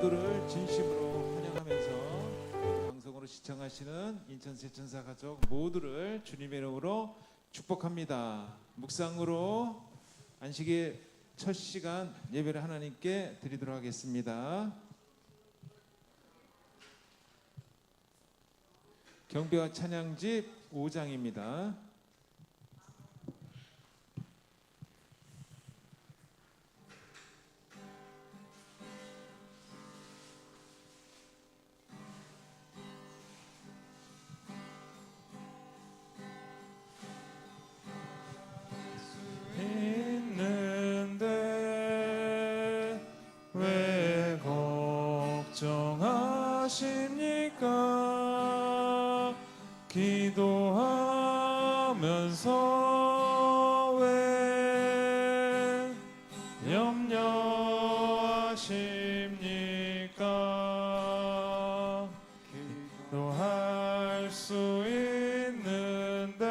모두를 진심으로 환영하면서 방송으로 시청하시는 인천 세천사 가족 모두를 주님의 이름으로 축복합니다. 묵상으로 안식의 첫 시간 예배를 하나님께 드리도록 하겠습니다. 경배와 찬양집 5장입니다. 걱정하십니까? 기도하면서 왜 염려하십니까? 기도할 수 있는데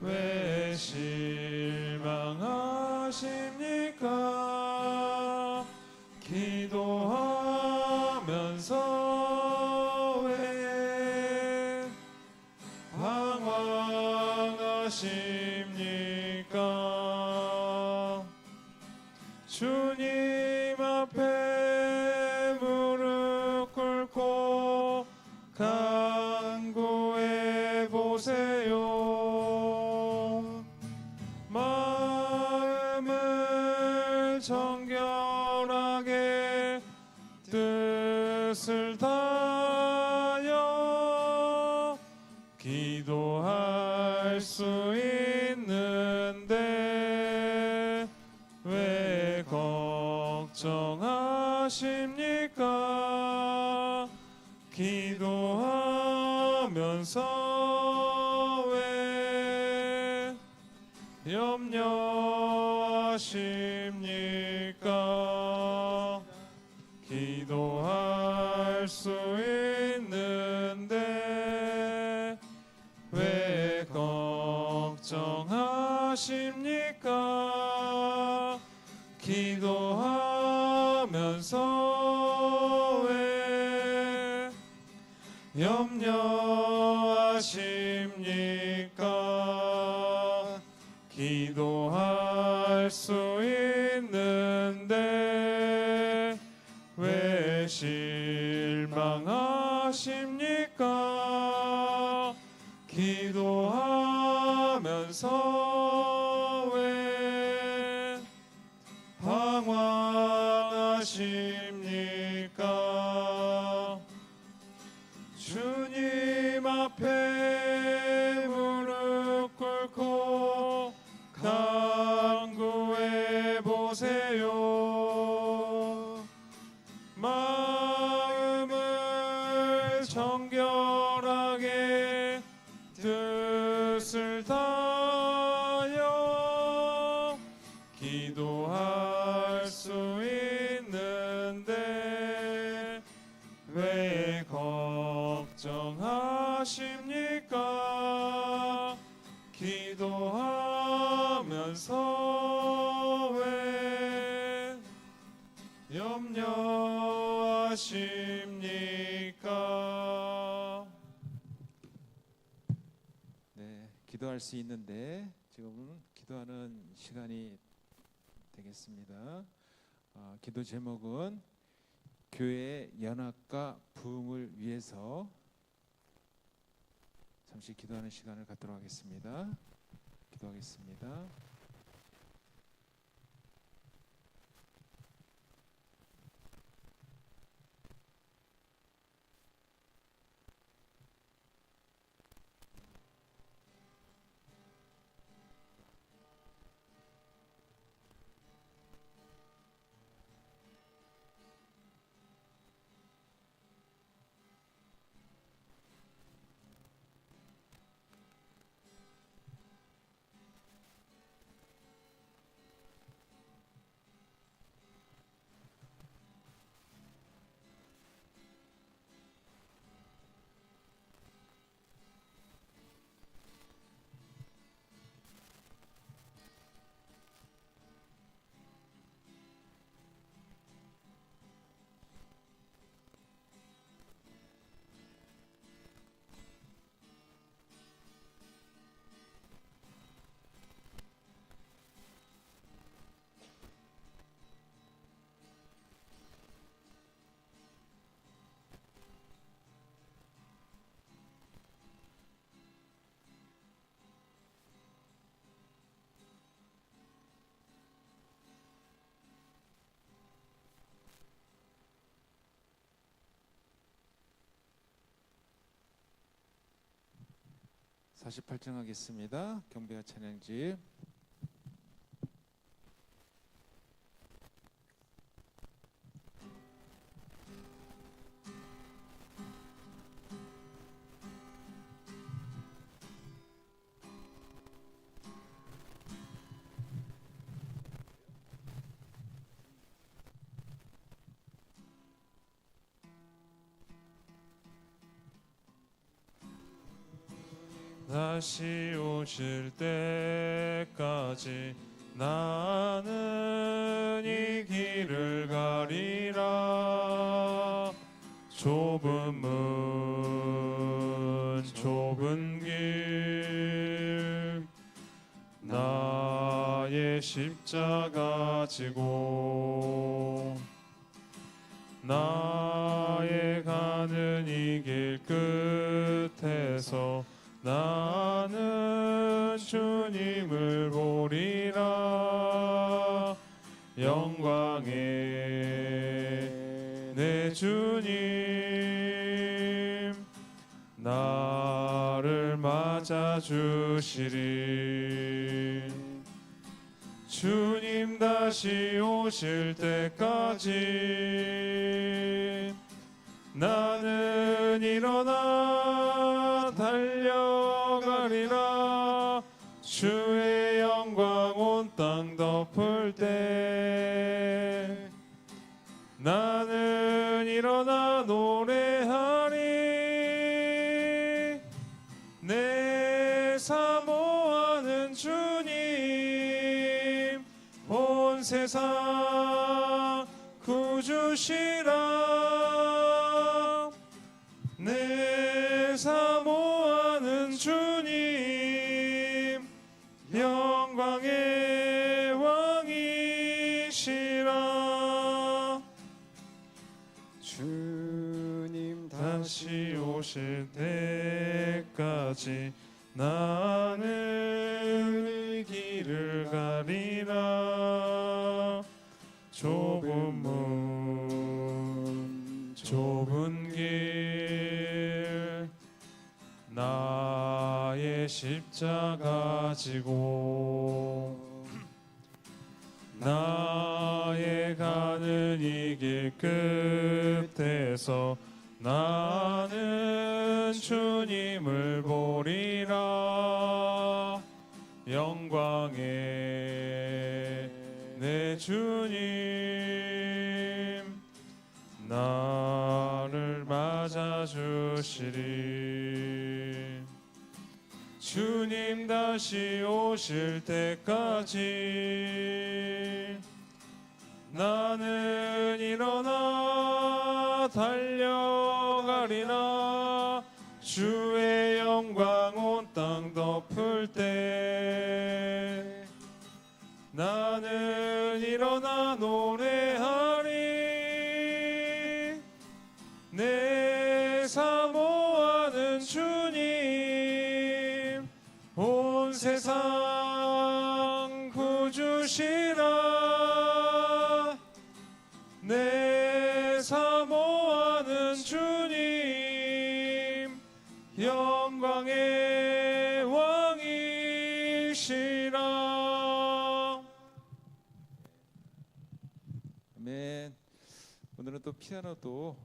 왜 실망하십니까? 기도하면서 왜 방황하십니까? 주님 앞에 무릎 꿇고 간구해 보세요. 마음을 정결하게 뜻을 다하여 기도할 수 있는데 왜 걱정하십니까? 기도하면서 왜 염려하십니까? 기도할 수 있는데 왜 걱정하십니까? 기도하면서 왜 염려하십니까? 기도할 수 있는데 왜 실망하십니까? 기도하면서 왜 방황하십니까? 주님 앞에 무릎 꿇고 간구해 보세요. 마음을 정결하게 뜻을 다하여 기도할 수 있는데 왜 걱정하십니까? 기도하면서 왜 염려하십니까? 네, 기도할 수 있는데 지금은 기도하는 시간이 되겠습니다. 기도 제목은 교회 연합과 부흥을 위해서 잠시 기도하는 시간을 갖도록 하겠습니다. 기도하겠습니다. 48장 하겠습니다. 경배와 찬양집. 다시 오실 때까지 나는 이 길을 가리라. 좁은 문 좁은 길 나의 십자가 지고 나의 가는 이 길 끝에서 나는 주님을 보리라. 영광의 내 주님 나를 맞아 주시리. 주님 다시 오실 때까지 나는 일어나 달려가리라. 주의 영광 온 땅 덮을 때 나는 일어나 노래하리. 내 사모하는 주님 온 세상 구주시라. 내 사모하는 주님 영광의 왕이시라. 주님 다시 오실 때까지 나는 이 길을 가리라. 좁은 문 좁은 길 나의 십자가 지고 나의 가는 이 길 끝에서 나는 주님을 보리라. 영광의 내 주님 나를 맞아 주시리. 주님 다시 오실 때까지 나는 일어나 달려가리라. 주의 영광 온 땅 덮을 때 나는 일어나 노래하리. 내 사모하는 주님 온 세상 구주시라. 내 사모하는 주님 영광의 왕이시라. 아멘. 오늘은 또 피아노도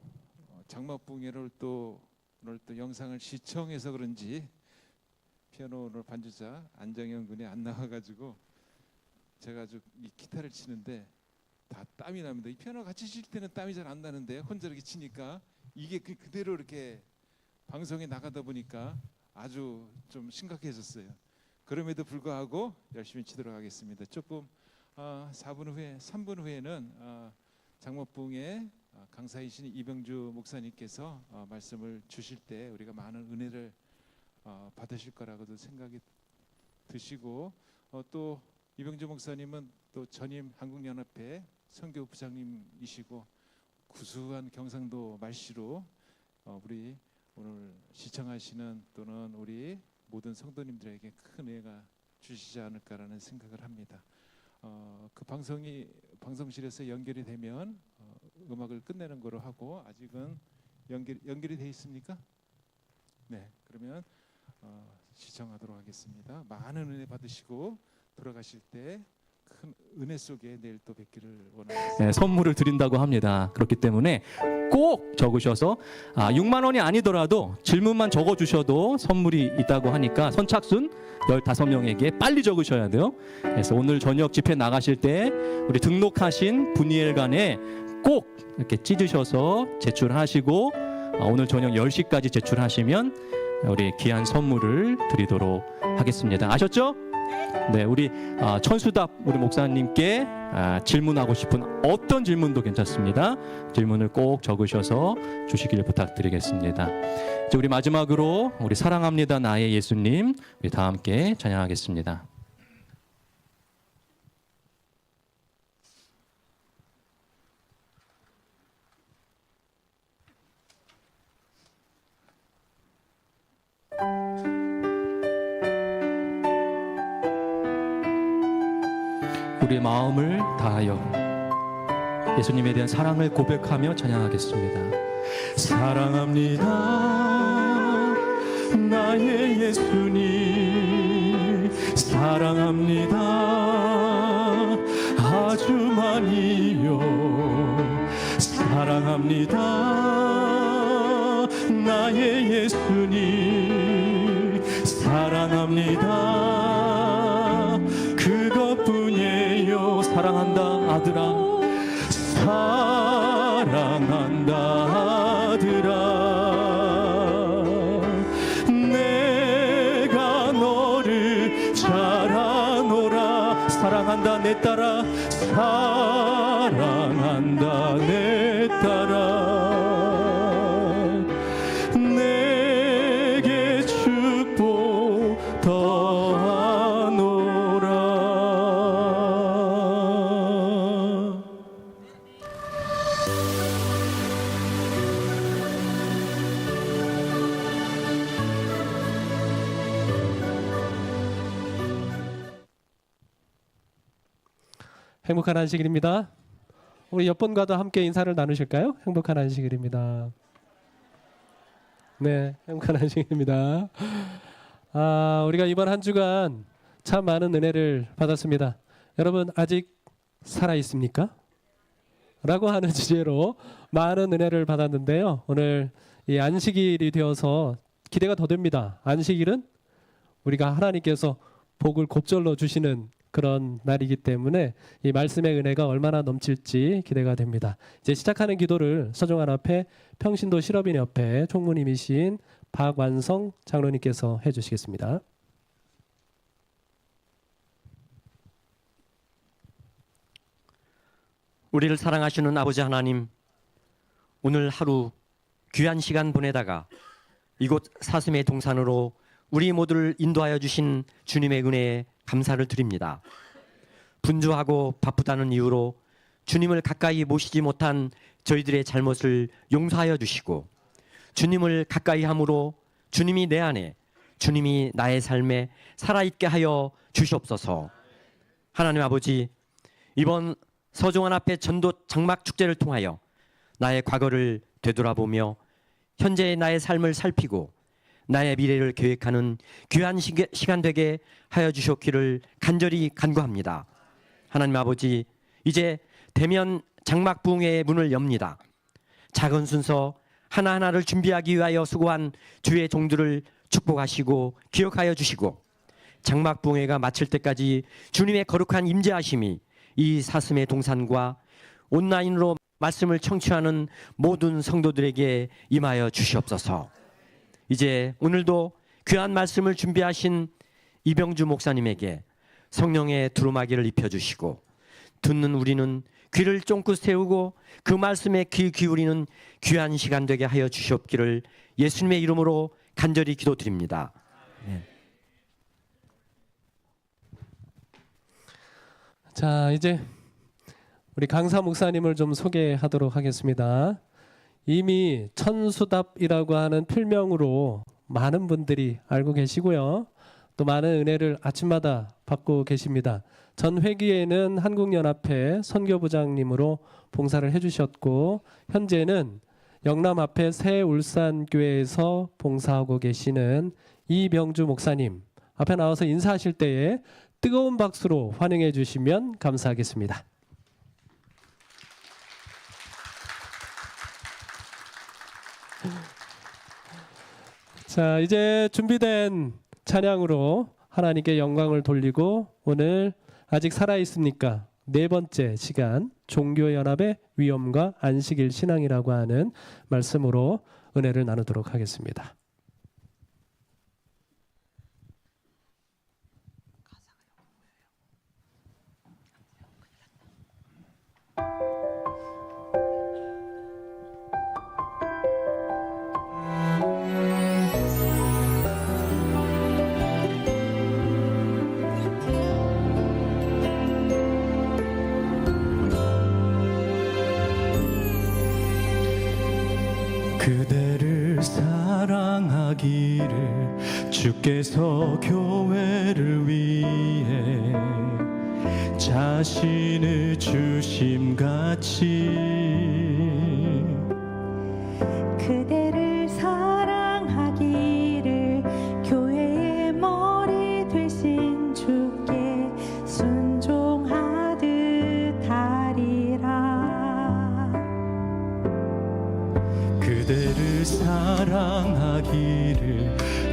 장막붕예를 또 오늘 또 영상을 시청해서 그런지 피아노 오늘 반주자 안정현 군이 안 나와가지고 제가 아주 이 기타를 치는데 다 땀이 납니다. 이 피아노 같이 칠 때는 땀이 잘 안 나는데 혼자 이렇게 치니까 이게 그대로 이렇게 방송에 나가다 보니까 아주 좀 심각해졌어요. 그럼에도 불구하고 열심히 치도록 하겠습니다. 조금 4분 후에 3분 후에는 장목봉의 강사이신 이병주 목사님께서 말씀을 주실 때 우리가 많은 은혜를 받으실 거라고도 생각이 드시고 또 이병주 목사님은 또 전임 한국연합회 선교 부장님이시고 구수한 경상도 말씨로 우리 오늘 시청하시는 또는 우리 모든 성도님들에게 큰 은혜가 주시지 않을까라는 생각을 합니다. 그 방송실에서 연결이 되면 음악을 끝내는 거로 하고 아직은 연결이 돼 있습니까? 네, 그러면 시청하도록 하겠습니다. 많은 은혜 받으시고 돌아가실 때 큰 은혜 속에 내일 또 뵙기를 원합니다. 네, 선물을 드린다고 합니다. 그렇기 때문에 꼭 적으셔서 6만 원이 아니더라도 질문만 적어주셔도 선물이 있다고 하니까 선착순 15명에게 빨리 적으셔야 돼요. 그래서 오늘 저녁 집회 나가실 때 우리 등록하신 분이엘간에 꼭 이렇게 찢으셔서 제출하시고 오늘 저녁 10시까지 제출하시면 우리 귀한 선물을 드리도록 하겠습니다. 아셨죠? 네, 우리 천수답 우리 목사님께 질문하고 싶은 어떤 질문도 괜찮습니다. 질문을 꼭 적으셔서 주시길 부탁드리겠습니다. 이제 우리 마지막으로 우리 사랑합니다 나의 예수님 우리 다 함께 찬양하겠습니다. 우리의 마음을 다하여 예수님에 대한 사랑을 고백하며 찬양하겠습니다. 사랑합니다 나의 예수님 사랑합니다 아주 많이요 사랑합니다 나의 예수님 사랑합니다 그것뿐이에요 사랑한다 아들아 사랑한다 아들아 내가 너를 잘 아노라 사랑한다 내 딸아 사랑한다 내 딸아 내게 축복 더하노라. 행복한 안식일입니다. 우리 옆분과도 함께 인사를 나누실까요? 행복한 안식일입니다. 네, 행복한 안식일입니다. 우리가 이번 한 주간 참 많은 은혜를 받았습니다. 여러분 아직 살아 있습니까? 라고 하는 주제로 많은 은혜를 받았는데요. 오늘 이 안식일이 되어서 기대가 더 됩니다. 안식일은 우리가 하나님께서 복을 곱절로 주시는 그런 날이기 때문에 이 말씀의 은혜가 얼마나 넘칠지 기대가 됩니다. 이제 시작하는 기도를 서정환 앞에 평신도 실업인 협회 총무님이신 박완성 장로님께서 해주시겠습니다. 우리를 사랑하시는 아버지 하나님, 오늘 하루 귀한 시간 보내다가 이곳 사슴의 동산으로 우리 모두를 인도하여 주신 주님의 은혜에 감사를 드립니다. 분주하고 바쁘다는 이유로 주님을 가까이 모시지 못한 저희들의 잘못을 용서하여 주시고 주님을 가까이 함으로 주님이 내 안에 주님이 나의 삶에 살아있게 하여 주시옵소서. 하나님 아버지, 이번 서정환 앞에 전도 장막 축제를 통하여 나의 과거를 되돌아보며 현재의 나의 삶을 살피고 나의 미래를 계획하는 귀한 시간 되게 하여 주셨기를 간절히 간구합니다. 하나님 아버지, 이제 대면 장막 부흥회의 문을 엽니다. 작은 순서 하나하나를 준비하기 위하여 수고한 주의 종들을 축복하시고 기억하여 주시고 장막 부흥회가 마칠 때까지 주님의 거룩한 임재하심이 이 사슴의 동산과 온라인으로 말씀을 청취하는 모든 성도들에게 임하여 주시옵소서. 이제 오늘도 귀한 말씀을 준비하신 이병주 목사님에게 성령의 두루마기를 입혀주시고 듣는 우리는 귀를 쫑긋 세우고 그 말씀에 귀 기울이는 귀한 시간 되게 하여 주시옵기를 예수님의 이름으로 간절히 기도드립니다. 자, 이제 우리 강사 목사님을 좀 소개하도록 하겠습니다. 이미 천수답이라고 하는 필명으로 많은 분들이 알고 계시고요. 또 많은 은혜를 아침마다 받고 계십니다. 전 회기에는 한국연합회 선교부장님으로 봉사를 해주셨고 현재는 영남합회 새울산교회에서 봉사하고 계시는 이명주 목사님 앞에 나와서 인사하실 때에 뜨거운 박수로 환영해 주시면 감사하겠습니다. 자, 이제 준비된 찬양으로 하나님께 영광을 돌리고 오늘 아직 살아 있습니까? 네 번째 시간 종교연합의 위엄과 안식일 신앙이라고 하는 말씀으로 은혜를 나누도록 하겠습니다. 그대를 사랑하기를 주께서 교회를 위해 자신을 주심같이 그대를 사랑하기를 교회의 머리 되신 주께 순종하듯 하리라. 그대를 사랑하기를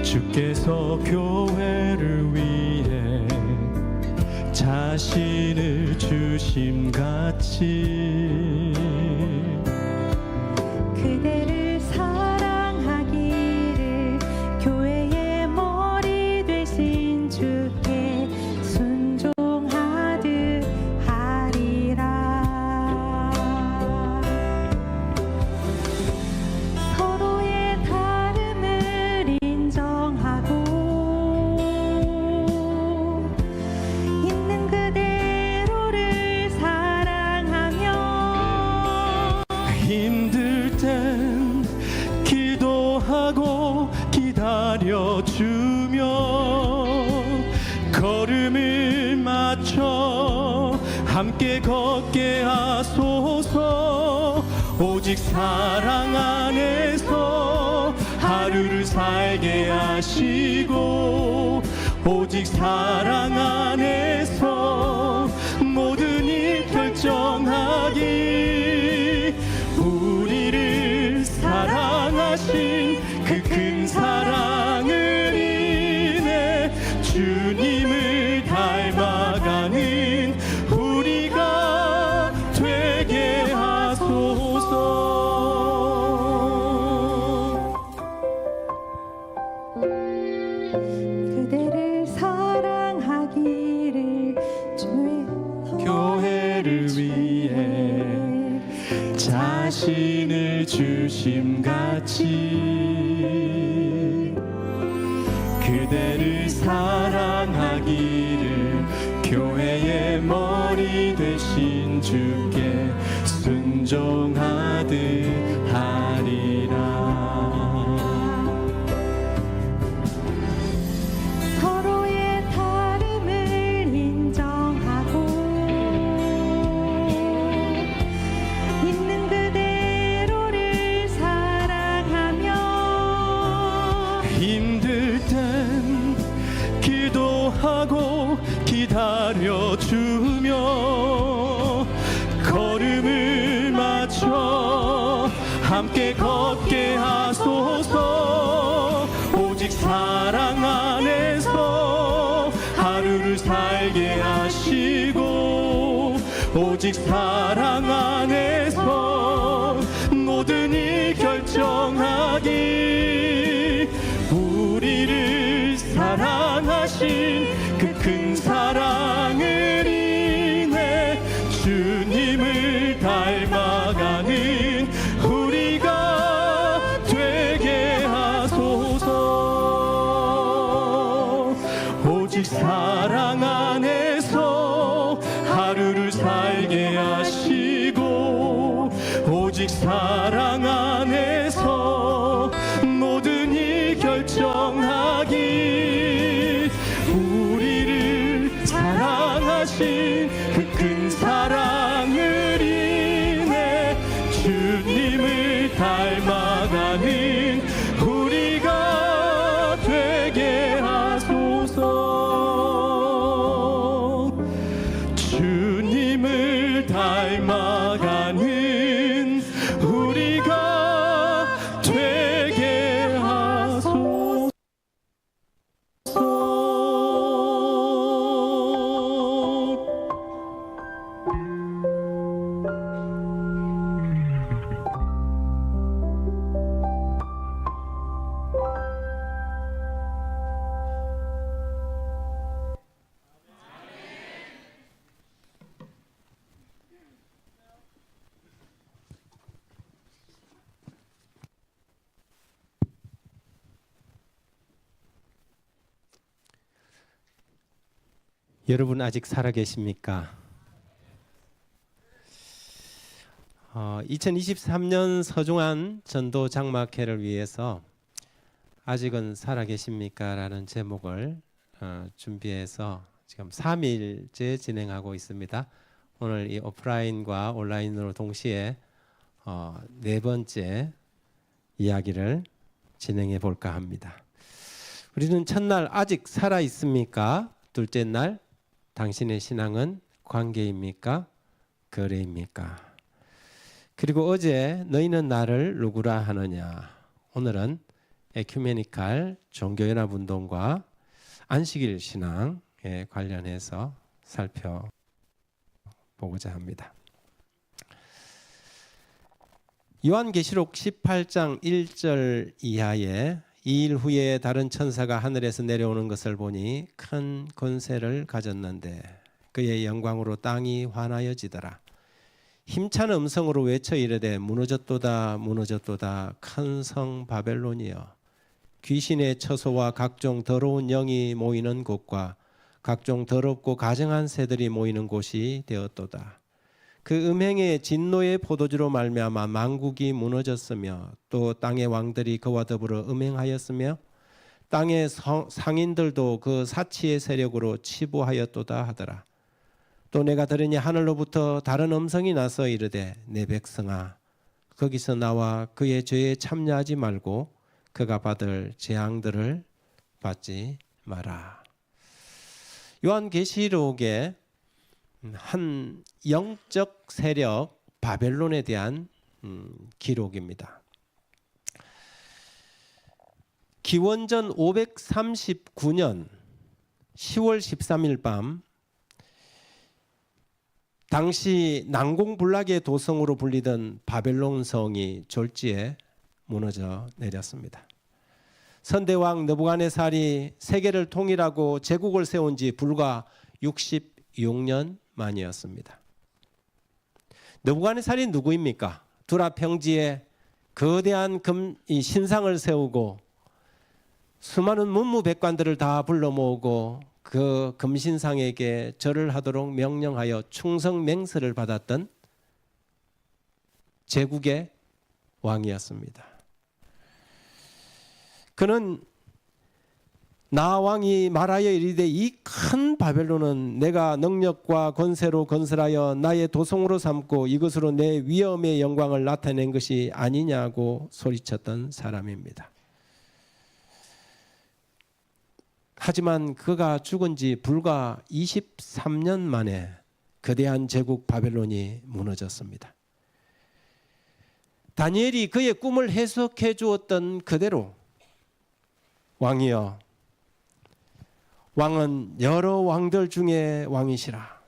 주께서 교회를 위해 자신을 주심같이 그대를 사랑하기를 교회의 머리 되신 주께 순종하듯 하리라. 서로의 다름을 인정하고 있는 그대로를 사랑하며 힘들 땐 기도하고 기다려주며 걸음을 맞춰 함께 걷게 하소서. 오직 사랑 안에서 하루를 살게 하시고 오직 사랑 안에서 모든 일 결정하기 우리를 사랑하신 그 큰 사랑을 인해 주님을 닮아가는 우리가 되게 하소서. 그대를 사랑하기를 주의 교회를 위해 자신을 주심같이 그대를 사랑하기를 교회의 머리 되신 주께 순종하듯 하리라. 서로의 다름을 인정하고 있는 그대로를 사랑하며 힘들 땐 기도하고 기다려주며 걸음을 맞춰 함께 걷게 하소서. 오직 사랑 안에서 하루를 살게 하시고 오직 사랑 안에서 모든 일 결정하기 우리를 사랑하신 그 큰 사랑을 인해 주님을 닮아가는 우리가 되게 하소서. 오직 사랑 안에서 하루를 살게 하시고 오직 사랑 안에서 모든 일 결정하기 우리를 사랑하신 그 큰 사랑을 인해 주님을 닮아가는 우리가 되게 여러분 아직 살아계십니까? 2023년 서중한 전도 장막회를 위해서 아직은 살아계십니까? 라는 제목을 준비해서 지금 3일째 진행하고 있습니다. 오늘 이 오프라인과 온라인으로 동시에 네 번째 이야기를 진행해 볼까 합니다. 우리는 첫날 아직 살아 있습니까? 둘째 날 당신의 신앙은 관계입니까? 거래입니까? 그리고 어제 너희는 나를 누구라 하느냐. 오늘은 에큐메니칼 종교연합운동과 안식일 신앙에 관련해서 살펴보고자 합니다. 요한계시록 18장 1절 이하에 2일 후에 다른 천사가 하늘에서 내려오는 것을 보니 큰 권세를 가졌는데 그의 영광으로 땅이 환하여지더라. 힘찬 음성으로 외쳐 이르되 무너졌도다 무너졌도다 큰 성 바벨론이여 귀신의 처소와 각종 더러운 영이 모이는 곳과 각종 더럽고 가증한 새들이 모이는 곳이 되었도다. 그 음행의 진노의 포도주로 말미암아 만국이 무너졌으며 또 땅의 왕들이 그와 더불어 음행하였으며 땅의 상인들도 그 사치의 세력으로 치부하였도다 하더라. 또 내가 들으니 하늘로부터 다른 음성이 나서 이르되 내 백성아 거기서 나와 그의 죄에 참여하지 말고 그가 받을 재앙들을 받지 마라. 요한계시록에 한 영적 세력 바벨론에 대한 기록입니다. 기원전 539년 10월 13일 밤 당시 난공불락의 도성으로 불리던 바벨론 성이 졸지에 무너져 내렸습니다. 선대왕 느부갓네살이 세계를 통일하고 제국을 세운 지 불과 66년 만이었습니다. 느부갓네살이 누구입니까? 두라 평지에 거대한 이 신상을 세우고 수많은 문무백관들을 다 불러 모으고 그 금신상에게 절을 하도록 명령하여 충성 맹세를 받았던 제국의 왕이었습니다. 그는 나 왕이 말하여 이르되 이 큰 바벨론은 내가 능력과 권세로 건설하여 나의 도성으로 삼고 이것으로 내 위엄의 영광을 나타낸 것이 아니냐고 소리쳤던 사람입니다. 하지만 그가 죽은 지 불과 23년 만에 거대한 제국 바벨론이 무너졌습니다. 다니엘이 그의 꿈을 해석해 주었던 그대로 왕이여 왕은 여러 왕들 중에 왕이시라.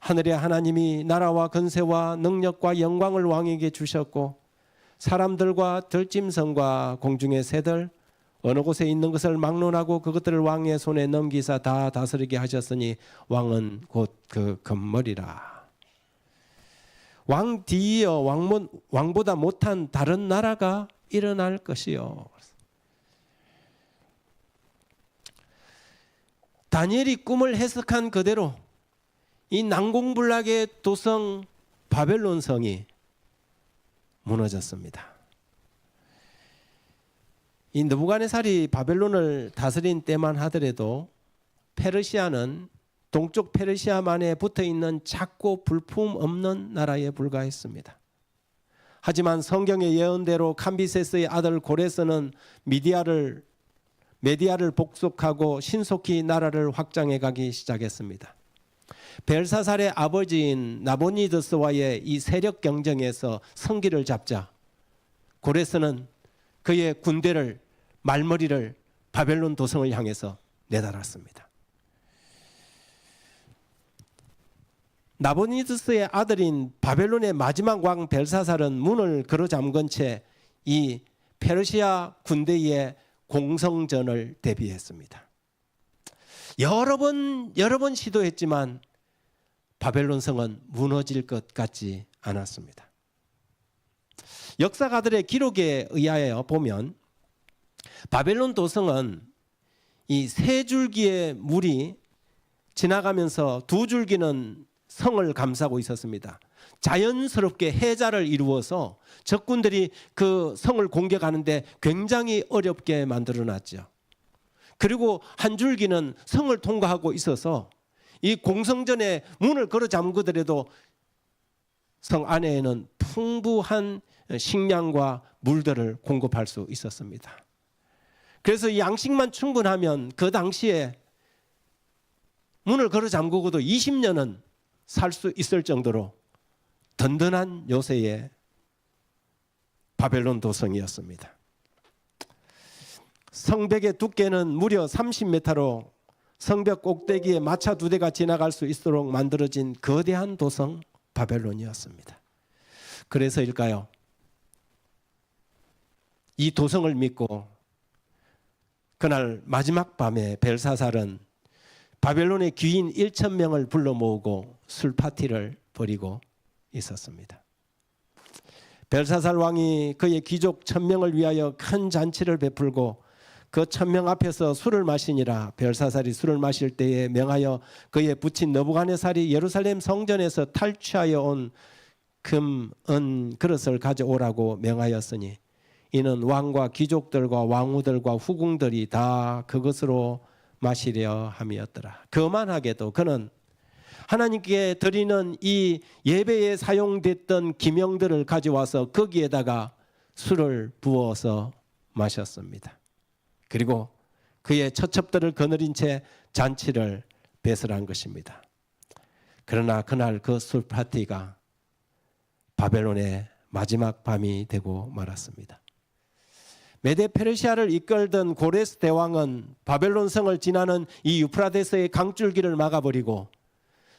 하늘의 하나님이 나라와 건세와 능력과 영광을 왕에게 주셨고 사람들과 들짐승과 공중의 새들 어느 곳에 있는 것을 막론하고 그것들을 왕의 손에 넘기사 다 다스리게 하셨으니 왕은 곧 그 금머리라. 왕 뒤이어 왕보다 못한 다른 나라가 일어날 것이요. 다니엘이 꿈을 해석한 그대로 이 난공불락의 도성 바벨론 성이 무너졌습니다. 이 느부갓네살이 바벨론을 다스린 때만 하더라도 페르시아는 동쪽 페르시아만에 붙어있는 작고 불품 없는 나라에 불과했습니다. 하지만 성경의 예언대로 캄비세스의 아들 고레스는 메디아를 복속하고 신속히 나라를 확장해 가기 시작했습니다. 벨사살의 아버지인 나보니드스와의 이 세력 경쟁에서 성기를 잡자 고레스는 그의 군대를 말머리를 바벨론 도성을 향해서 내달았습니다. 나보니드스의 아들인 바벨론의 마지막 왕 벨사살은 문을 걸어 잠근 채 이 페르시아 군대의 공성전을 대비했습니다. 여러 번 시도했지만 바벨론 성은 무너질 것 같지 않았습니다. 역사가들의 기록에 의하여 보면 바벨론 도성은 이 세 줄기의 물이 지나가면서 두 줄기는 성을 감싸고 있었습니다. 자연스럽게 해자를 이루어서 적군들이 그 성을 공격하는데 굉장히 어렵게 만들어놨죠. 그리고 한 줄기는 성을 통과하고 있어서 이 공성전에 문을 걸어 잠그더라도 성 안에는 풍부한 식량과 물들을 공급할 수 있었습니다. 그래서 이 양식만 충분하면 그 당시에 문을 걸어 잠그고도 20년은 살 수 있을 정도로 든든한 요새의 바벨론 도성이었습니다. 성벽의 두께는 무려 30m로 성벽 꼭대기에 마차 2대가 지나갈 수 있도록 만들어진 거대한 도성 바벨론이었습니다. 그래서일까요? 이 도성을 믿고 그날 마지막 밤에 벨사살은 바벨론의 귀인 1,000명을 불러 모으고 술 파티를 벌이고 있었습니다. 벨사살 왕이 그의 귀족 1,000명을 위하여 큰 잔치를 베풀고 그 1,000명 앞에서 술을 마시니라. 벨사살이 술을 마실 때에 명하여 그의 부친 느부갓네살이 예루살렘 성전에서 탈취하여 온 금, 은 그릇을 가져오라고 명하였으니 이는 왕과 귀족들과 왕후들과 후궁들이 다 그것으로 마시려 함이었더라. 그만하게도 그는 하나님께 드리는 이 예배에 사용됐던 기명들을 가져와서 거기에다가 술을 부어서 마셨습니다. 그리고 그의 처첩들을 거느린 채 잔치를 배설한 것입니다. 그러나 그날 그 술 파티가 바벨론의 마지막 밤이 되고 말았습니다. 메데 페르시아를 이끌던 고레스 대왕은 바벨론 성을 지나는 이 유프라데스의 강줄기를 막아버리고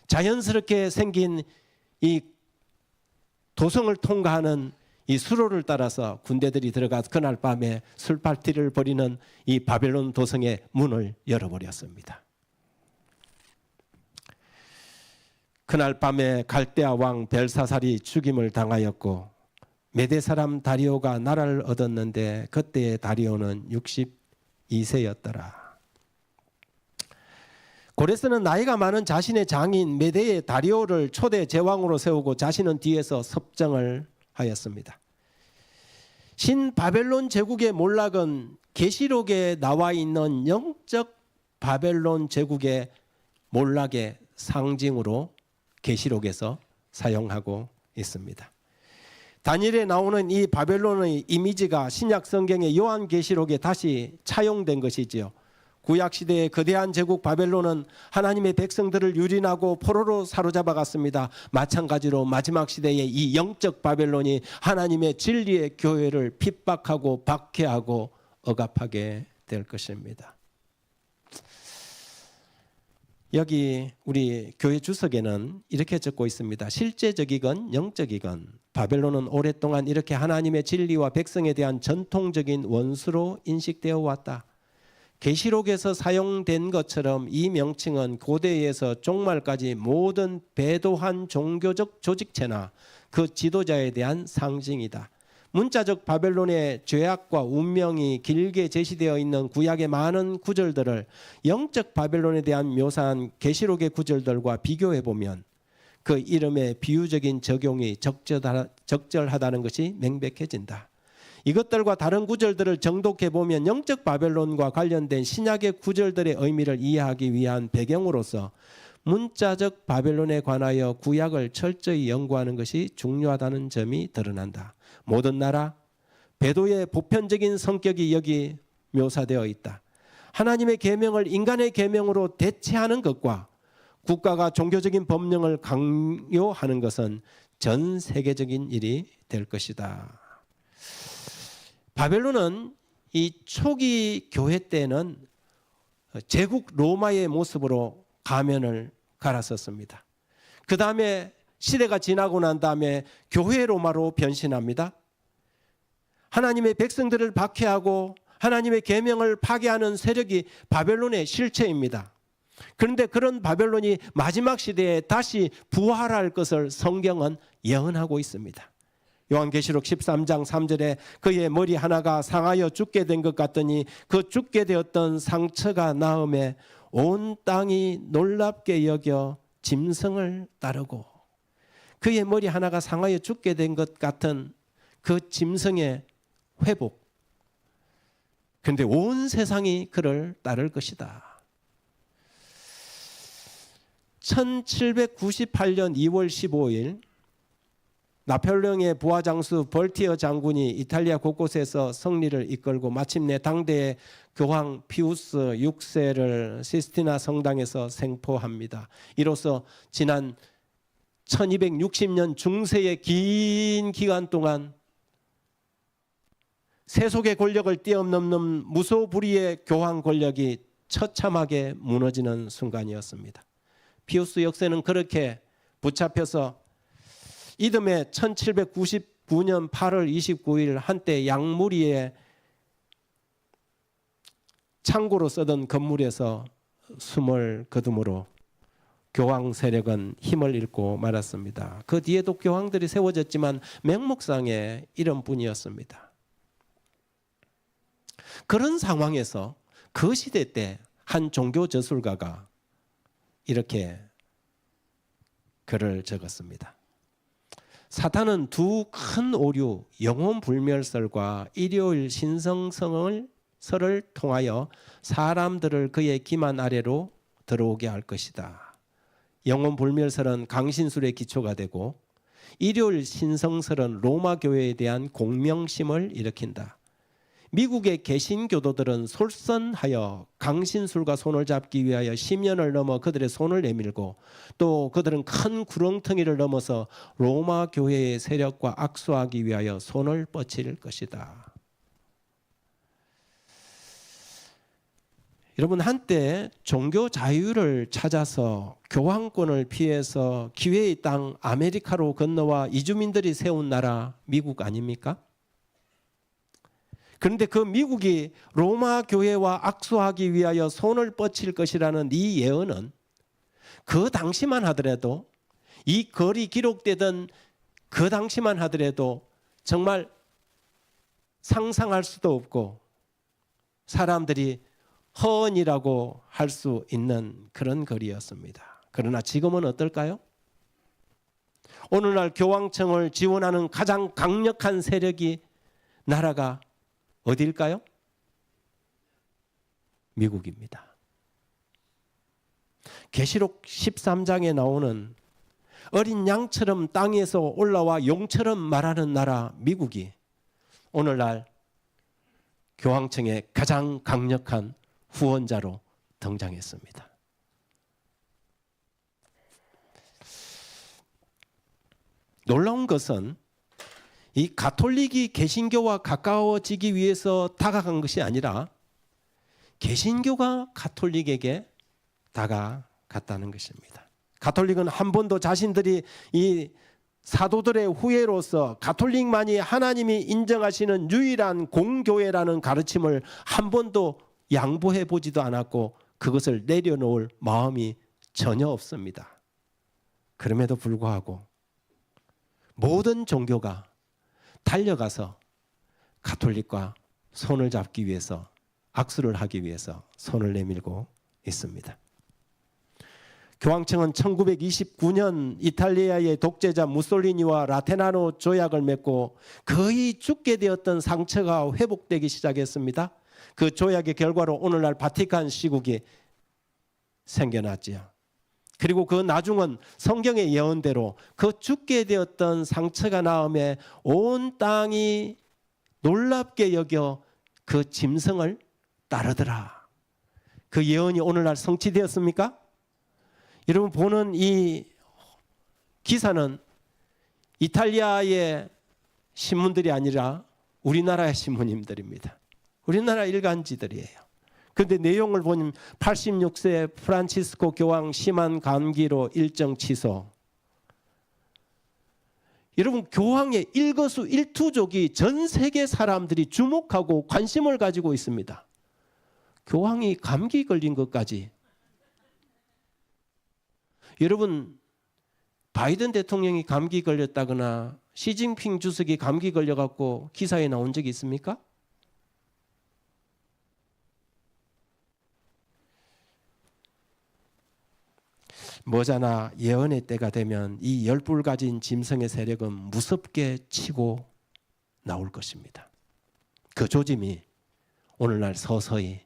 자연스럽게 생긴 이 도성을 통과하는 이 수로를 따라서 군대들이 들어가서 그날 밤에 술 파티를 벌이는 이 바벨론 도성의 문을 열어버렸습니다. 그날 밤에 갈대아 왕 벨사살이 죽임을 당하였고 메대 사람 다리오가 나라를 얻었는데 그때의 다리오는 62세였더라. 고레스는 나이가 많은 자신의 장인 메대의 다리오를 초대 제왕으로 세우고 자신은 뒤에서 섭정을 하였습니다. 신바벨론 제국의 몰락은 계시록에 나와 있는 영적 바벨론 제국의 몰락의 상징으로 계시록에서 사용하고 있습니다. 다니엘에 나오는 이 바벨론의 이미지가 신약 성경의 요한계시록에 다시 차용된 것이지요. 구약 시대의 거대한 제국 바벨론은 하나님의 백성들을 유린하고 포로로 사로잡아갔습니다. 마찬가지로 마지막 시대의 이 영적 바벨론이 하나님의 진리의 교회를 핍박하고 박해하고 억압하게 될 것입니다. 여기 우리 교회 주석에는 이렇게 적고 있습니다. 실제적이건 영적이건 바벨론은 오랫동안 이렇게 하나님의 진리와 백성에 대한 전통적인 원수로 인식되어 왔다. 계시록에서 사용된 것처럼 이 명칭은 고대에서 종말까지 모든 배도한 종교적 조직체나 그 지도자에 대한 상징이다. 문자적 바벨론의 죄악과 운명이 길게 제시되어 있는 구약의 많은 구절들을 영적 바벨론에 대한 묘사한 계시록의 구절들과 비교해 보면 그 이름의 비유적인 적용이 적절하다는 것이 명백해진다. 이것들과 다른 구절들을 정독해 보면 영적 바벨론과 관련된 신약의 구절들의 의미를 이해하기 위한 배경으로서 문자적 바벨론에 관하여 구약을 철저히 연구하는 것이 중요하다는 점이 드러난다. 모든 나라, 배도의 보편적인 성격이 여기 묘사되어 있다. 하나님의 계명을 인간의 계명으로 대체하는 것과 국가가 종교적인 법령을 강요하는 것은 전 세계적인 일이 될 것이다. 바벨론은 이 초기 교회 때는 제국 로마의 모습으로 가면을 갈았었습니다. 그 다음에 시대가 지나고 난 다음에 교회 로마로 변신합니다. 하나님의 백성들을 박해하고 하나님의 계명을 파괴하는 세력이 바벨론의 실체입니다. 그런데 그런 바벨론이 마지막 시대에 다시 부활할 것을 성경은 예언하고 있습니다. 요한계시록 13장 3절에 그의 머리 하나가 상하여 죽게 된 것 같더니 그 죽게 되었던 상처가 나음에 온 땅이 놀랍게 여겨 짐승을 따르고 그의 머리 하나가 상하여 죽게 된 것 같은 그 짐승의 회복. 그런데 온 세상이 그를 따를 것이다. 1798년 2월 15일 나폴레옹의 부하장수 벌티어 장군이 이탈리아 곳곳에서 승리를 이끌고 마침내 당대의 교황 피우스 6세를 시스티나 성당에서 생포합니다. 이로써 지난 1260년 중세의 긴 기간 동안 세속의 권력을 뛰어넘는 무소불위의 교황 권력이 처참하게 무너지는 순간이었습니다. 피우스 역세는 그렇게 붙잡혀서 이듬해 1799년 8월 29일 한때 양무리의 창고로 쓰던 건물에서 숨을 거둠으로 교황 세력은 힘을 잃고 말았습니다. 그 뒤에도 교황들이 세워졌지만 맹목상의 이름뿐이었습니다. 그런 상황에서 그 시대 때 한 종교 저술가가 이렇게 글을 적었습니다. 사탄은 두 큰 오류 영혼불멸설과 일요일 신성성을 설을 통하여 사람들을 그의 기만 아래로 들어오게 할 것이다. 영혼불멸설은 강신술의 기초가 되고 일요일 신성설은 로마 교회에 대한 공명심을 일으킨다. 미국의 개신교도들은 솔선하여 강신술과 손을 잡기 위하여 심연을 넘어 그들의 손을 내밀고 또 그들은 큰 구렁텅이를 넘어서 로마 교회의 세력과 악수하기 위하여 손을 뻗칠 것이다. 여러분, 한때 종교 자유를 찾아서 교황권을 피해서 기회의 땅 아메리카로 건너와 이주민들이 세운 나라 미국 아닙니까? 그런데 그 미국이 로마 교회와 악수하기 위하여 손을 뻗칠 것이라는 이 예언은 그 당시만 하더라도, 이 글이 기록되던 그 당시만 하더라도 정말 상상할 수도 없고 사람들이 허언이라고 할 수 있는 그런 글이었습니다. 그러나 지금은 어떨까요? 오늘날 교황청을 지원하는 가장 강력한 세력이, 나라가 어디일까요? 미국입니다. 계시록 13장에 나오는 어린 양처럼 땅에서 올라와 용처럼 말하는 나라 미국이 오늘날 교황청의 가장 강력한 후원자로 등장했습니다. 놀라운 것은 이 가톨릭이 개신교와 가까워지기 위해서 다가간 것이 아니라 개신교가 가톨릭에게 다가갔다는 것입니다. 가톨릭은 한 번도 자신들이 이 사도들의 후예로서 가톨릭만이 하나님이 인정하시는 유일한 공교회라는 가르침을 한 번도 양보해 보지도 않았고 그것을 내려놓을 마음이 전혀 없습니다. 그럼에도 불구하고 모든 종교가 달려가서 가톨릭과 손을 잡기 위해서, 악수를 하기 위해서 손을 내밀고 있습니다. 교황청은 1929년 이탈리아의 독재자 무솔리니와 라테나노 조약을 맺고 거의 죽게 되었던 상처가 회복되기 시작했습니다. 그 조약의 결과로 오늘날 바티칸 시국이 생겨났지요. 그리고 그 나중은 성경의 예언대로 그 죽게 되었던 상처가 나음에 온 땅이 놀랍게 여겨 그 짐승을 따르더라. 그 예언이 오늘날 성취되었습니까? 여러분, 보는 이 기사는 이탈리아의 신문들이 아니라 우리나라의 신문님들입니다. 우리나라 일간지들이에요. 그런데 내용을 보면 86세 프란치스코 교황 심한 감기로 일정 취소. 여러분, 교황의 일거수일투족이 전 세계 사람들이 주목하고 관심을 가지고 있습니다. 교황이 감기 걸린 것까지. 여러분, 바이든 대통령이 감기 걸렸다거나 시진핑 주석이 감기 걸려갖고 기사에 나온 적이 있습니까? 머자나 예언의 때가 되면 이 열불 가진 짐승의 세력은 무섭게 치고 나올 것입니다. 그 조짐이 오늘날 서서히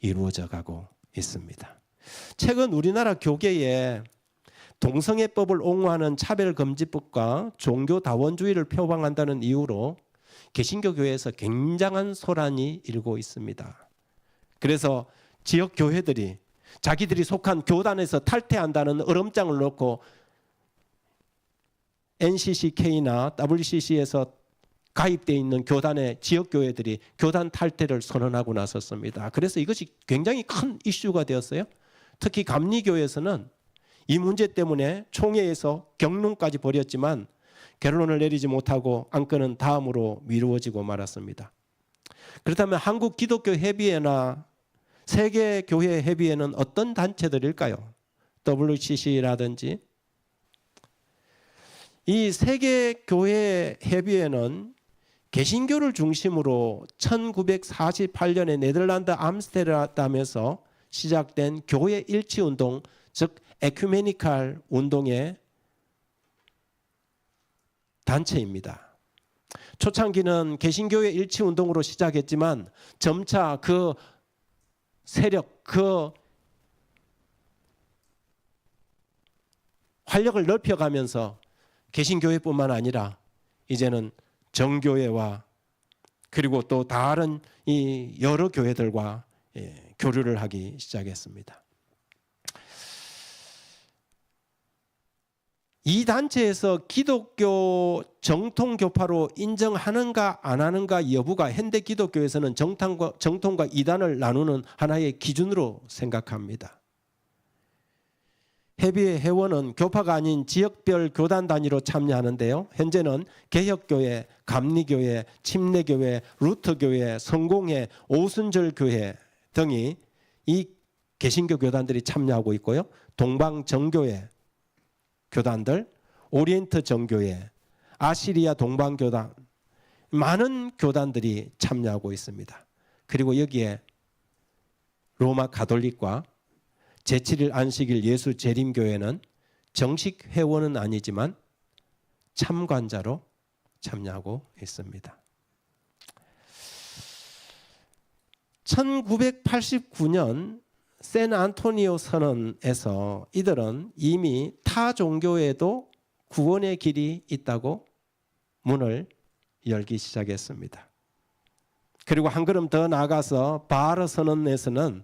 이루어져 가고 있습니다. 최근 우리나라 교계에 동성애법을 옹호하는 차별금지법과 종교다원주의를 표방한다는 이유로 개신교 교회에서 굉장한 소란이 일고 있습니다. 그래서 지역 교회들이 자기들이 속한 교단에서 탈퇴한다는 얼음장을 놓고 NCCK나 WCC에서 가입되어 있는 교단의 지역 교회들이 교단 탈퇴를 선언하고 나섰습니다. 그래서 이것이 굉장히 큰 이슈가 되었어요. 특히 감리교에서는 이 문제 때문에 총회에서 경론까지 벌였지만 결론을 내리지 못하고 안건은 다음으로 미루어지고 말았습니다. 그렇다면 한국 기독교 협의회나 세계교회 협의회는 어떤 단체들일까요? WCC라든지 이 세계교회 협의회는 개신교를 중심으로 1948년에 네덜란드 암스테르담에서 시작된 교회 일치 운동, 즉 에큐메니칼 운동의 단체입니다. 초창기는 개신교회 일치 운동으로 시작했지만 점차 그 세력, 그 활력을 넓혀가면서 개신교회뿐만 아니라 이제는 정교회와 그리고 또 다른 이 여러 교회들과 교류를 하기 시작했습니다. 이 단체에서 기독교 정통교파로 인정하는가 안 하는가 여부가 현대 기독교에서는 정통과 이단을 나누는 하나의 기준으로 생각합니다. 협의회 회원은 교파가 아닌 지역별 교단 단위로 참여하는데요. 현재는 개혁교회, 감리교회, 침례교회, 루터교회, 성공회, 오순절교회 등이 이 개신교 교단들이 참여하고 있고요. 동방정교회 교단들, 오리엔트 정교회, 아시리아 동방교단, 많은 교단들이 참여하고 있습니다. 그리고 여기에 로마 가톨릭과 제7일 안식일 예수 재림교회는 정식 회원은 아니지만 참관자로 참여하고 있습니다. 1989년 샌안토니오 선언에서 이들은 이미 타 종교에도 구원의 길이 있다고 문을 열기 시작했습니다. 그리고 한 걸음 더 나아가서 바르 선언에서는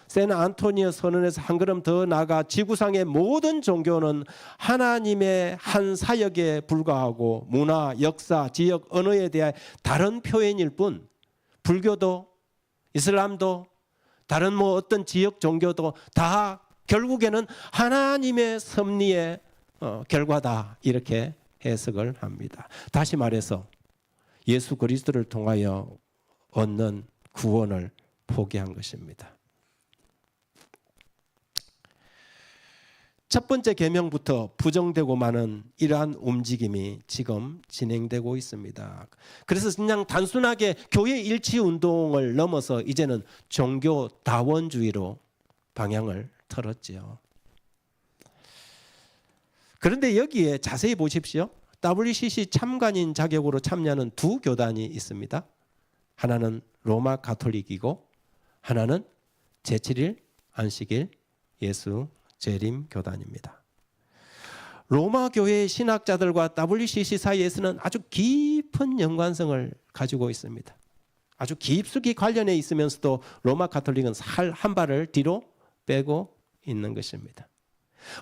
샌안토니오 선언에서 한 걸음 더 나아가 지구상의 모든 종교는 하나님의 한 사역에 불과하고 문화, 역사, 지역, 언어에 대한 다른 표현일 뿐 불교도 이슬람도 다른 어떤 지역 종교도 다 결국에는 하나님의 섭리의 결과다 이렇게 해석을 합니다. 다시 말해서 예수 그리스도를 통하여 얻는 구원을 포기한 것입니다. 첫 번째 계명부터 부정되고 많은 이러한 움직임이 지금 진행되고 있습니다. 그래서 그냥 단순하게 교회 일치 운동을 넘어서 이제는 종교 다원주의로 방향을 틀었지요. 그런데 여기에 자세히 보십시오. WCC 참관인 자격으로 참여하는 두 교단이 있습니다. 하나는 로마 가톨릭이고 하나는 제7일 안식일 예수 재림 교단입니다. 로마 교회의 신학자들과 WCC 사이에서는 아주 깊은 연관성을 가지고 있습니다. 아주 깊숙이 관련해 있으면서도 로마 가톨릭은 한 발을 뒤로 빼고 있는 것입니다.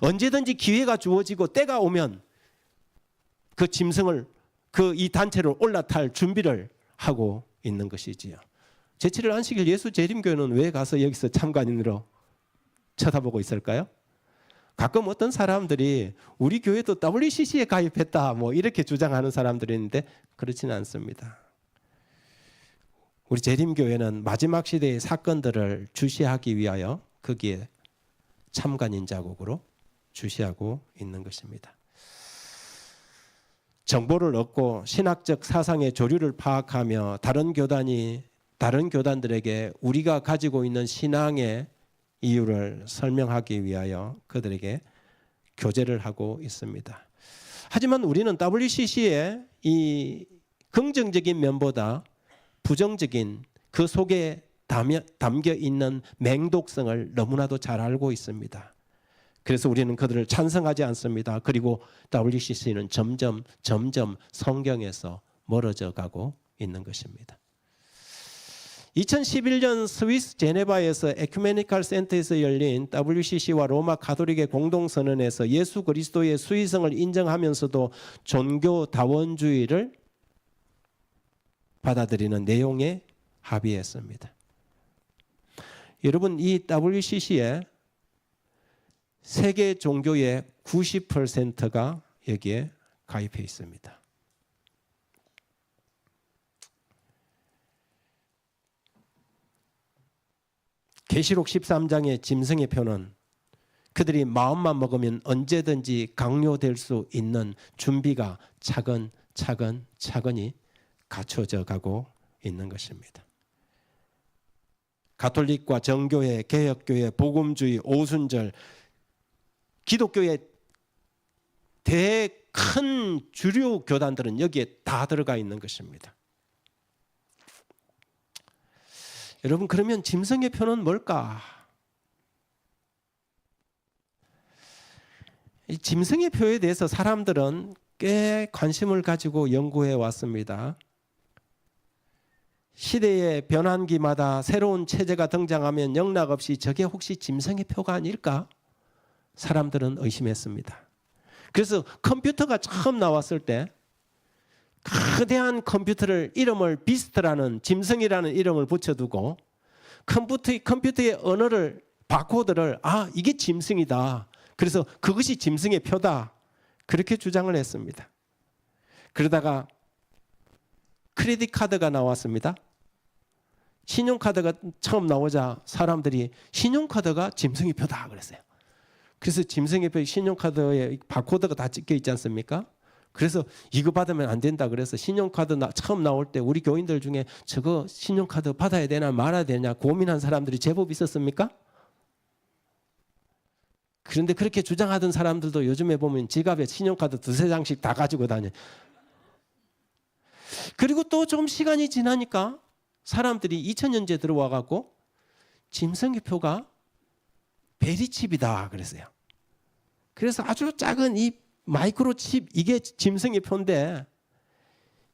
언제든지 기회가 주어지고 때가 오면 그 짐승을 이 단체로 올라탈 준비를 하고 있는 것이지요. 제7일 안식일 예수 재림교회는 왜 가서 여기서 참관인으로 쳐다보고 있을까요? 가끔 어떤 사람들이 우리 교회도 WCC에 가입했다 이렇게 주장하는 사람들이 있는데 그렇지는 않습니다. 우리 재림교회는 마지막 시대의 사건들을 주시하기 위하여 거기에 참관인 자국으로 주시하고 있는 것입니다. 정보를 얻고 신학적 사상의 조류를 파악하며 다른 교단들에게 우리가 가지고 있는 신앙의 이유를 설명하기 위하여 그들에게 교제를 하고 있습니다. 하지만 우리는 WCC의 이 긍정적인 면보다 부정적인 그 속에 담겨 있는 맹독성을 너무나도 잘 알고 있습니다. 그래서 우리는 그들을 찬성하지 않습니다. 그리고 WCC는 점점 성경에서 멀어져 가고 있는 것입니다. 2011년 스위스 제네바에서 에큐메니칼 센터에서 열린 WCC와 로마 가톨릭의 공동선언에서 예수 그리스도의 수위성을 인정하면서도 종교 다원주의를 받아들이는 내용에 합의했습니다. 여러분, 이 WCC의 세계 종교의 90%가 여기에 가입해 있습니다. 계시록 13장의 짐승의 표는 그들이 마음만 먹으면 언제든지 강요될 수 있는 준비가 차근차근히 갖춰져 가고 있는 것입니다. 가톨릭과 정교회, 개혁교회, 복음주의, 오순절, 기독교의 큰 주류 교단들은 여기에 다 들어가 있는 것입니다. 여러분, 그러면 짐승의 표는 뭘까? 이 짐승의 표에 대해서 사람들은 꽤 관심을 가지고 연구해 왔습니다. 시대의 변환기마다 새로운 체제가 등장하면 영락없이 저게 혹시 짐승의 표가 아닐까? 사람들은 의심했습니다. 그래서 컴퓨터가 처음 나왔을 때 거대한 컴퓨터를 이름을 비스트라는 짐승이라는 이름을 붙여두고 컴퓨터의 언어를 바코드를 이게 짐승이다. 그래서 그것이 짐승의 표다. 그렇게 주장을 했습니다. 그러다가 크레딧 카드가 나왔습니다. 신용카드가 처음 나오자 사람들이 신용카드가 짐승의 표다 그랬어요. 그래서 짐승의 표 신용카드에 바코드가 다 찍혀 있지 않습니까? 그래서 이거 받으면 안 된다 그래서 신용카드 처음 나올 때 우리 교인들 중에 저거 신용카드 받아야 되나 말아야 되냐 고민한 사람들이 제법 있었습니까? 그런데 그렇게 주장하던 사람들도 요즘에 보면 지갑에 신용카드 2-3장씩 다 가지고 다녀요. 그리고 또 좀 시간이 지나니까 사람들이 2000년째 들어와 갖고 짐승의 표가 베리칩이다 그랬어요. 그래서 아주 작은 이 마이크로칩 이게 짐승의 표인데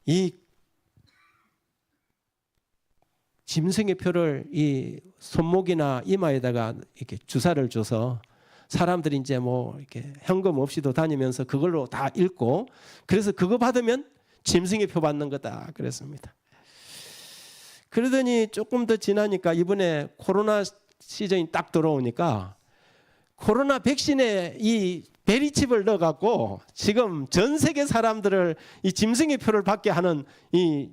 이 짐승의 표를 이 손목이나 이마에다가 이렇게 주사를 줘서 사람들이 이제 뭐 이렇게 현금 없이도 다니면서 그걸로 다 읽고 그래서 그거 받으면 짐승의 표 받는 거다 그랬습니다. 그러더니 조금 더 지나니까 이번에 코로나 시즌이 딱 들어오니까 코로나 백신에 이 베리칩을 넣어갖고 지금 전 세계 사람들을 이 짐승의 표를 받게 하는 이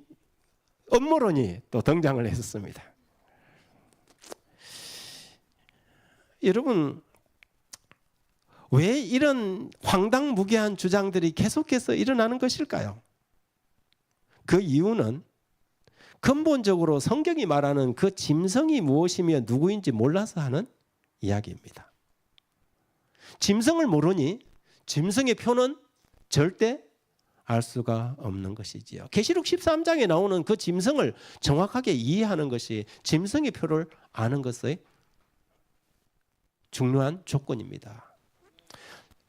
음모론이 또 등장을 했었습니다. 여러분, 왜 이런 황당무계한 주장들이 계속해서 일어나는 것일까요? 그 이유는 근본적으로 성경이 말하는 그 짐승이 무엇이며 누구인지 몰라서 하는 이야기입니다. 짐승을 모르니 짐승의 표는 절대 알 수가 없는 것이지요. 계시록 13장에 나오는 그 짐승을 정확하게 이해하는 것이 짐승의 표를 아는 것의 중요한 조건입니다.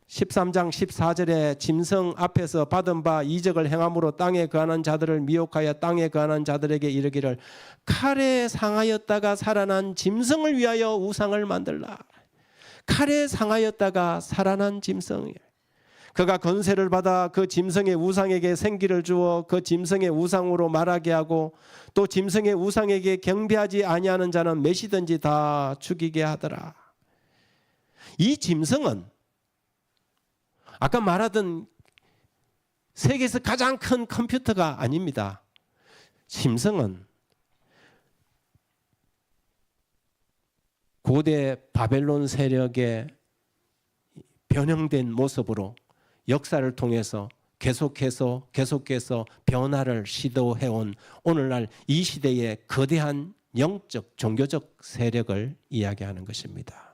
13장 14절에 짐승 앞에서 받은 바 이적을 행함으로 땅에 거하는 자들을 미혹하여 땅에 거하는 자들에게 이르기를 칼에 상하였다가 살아난 짐승을 위하여 우상을 만들라. 칼에 상하였다가 살아난 짐승. 그가 권세를 받아 그 짐승의 우상에게 생기를 주어 그 짐승의 우상으로 말하게 하고 또 짐승의 우상에게 경배하지 아니하는 자는 몇이든지 다 죽이게 하더라. 이 짐승은 아까 말하던 세계에서 가장 큰 컴퓨터가 아닙니다. 짐승은 고대 바벨론 세력의 변형된 모습으로 역사를 통해서 계속해서 변화를 시도해온 오늘날 이 시대의 거대한 영적 종교적 세력을 이야기하는 것입니다.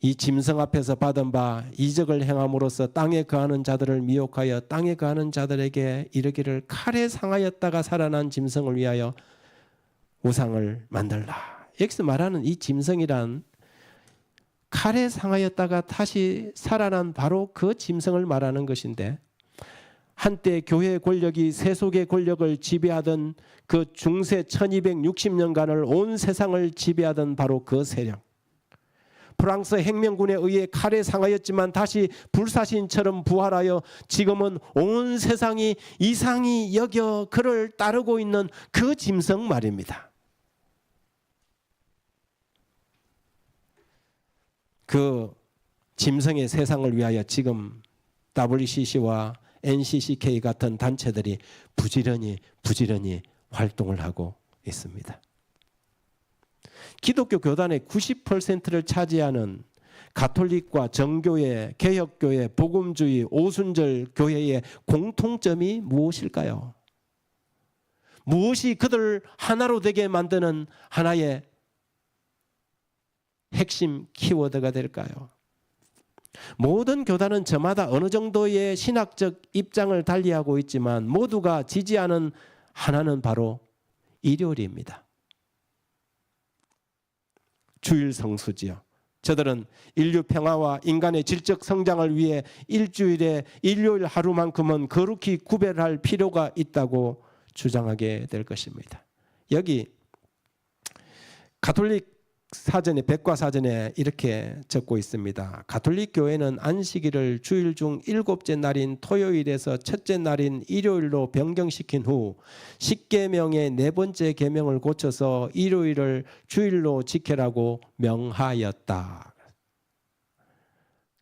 이 짐승 앞에서 받은 바 이적을 행함으로써 땅에 거하는 자들을 미혹하여 땅에 거하는 자들에게 이르기를 칼에 상하였다가 살아난 짐승을 위하여 우상을 만들라. 여기서 말하는 이 짐승이란 칼에 상하였다가 다시 살아난 바로 그 짐승을 말하는 것인데, 한때 교회 권력이 세속의 권력을 지배하던 그 중세 1260년간을 온 세상을 지배하던 바로 그 세력, 프랑스 혁명군에 의해 칼에 상하였지만 다시 불사신처럼 부활하여 지금은 온 세상이 이상히 여겨 그를 따르고 있는 그 짐승 말입니다. 그 짐승의 세상을 위하여 지금 WCC와 NCCK 같은 단체들이 부지런히 활동을 하고 있습니다. 기독교 교단의 90%를 차지하는 가톨릭과 정교회, 개혁교회, 복음주의, 오순절 교회의 공통점이 무엇일까요? 무엇이 그들을 하나로 되게 만드는 하나의 핵심 키워드가 될까요? 모든 교단은 저마다 어느 정도의 신학적 입장을 달리하고 있지만 모두가 지지하는 하나는 바로 일요일입니다. 주일 성수지요. 저들은 인류 평화와 인간의 질적 성장을 위해 일주일에 일요일 하루만큼은 거룩히 구별할 필요가 있다고 주장하게 될 것입니다. 여기 가톨릭 사전에, 백과사전에 이렇게 적고 있습니다. 가톨릭 교회는 안식일을 주일 중 7째 날인 토요일에서 첫째 날인 일요일로 변경시킨 후 10계명의 4번째 계명을 고쳐서 일요일을 주일로 지켜라고 명하였다.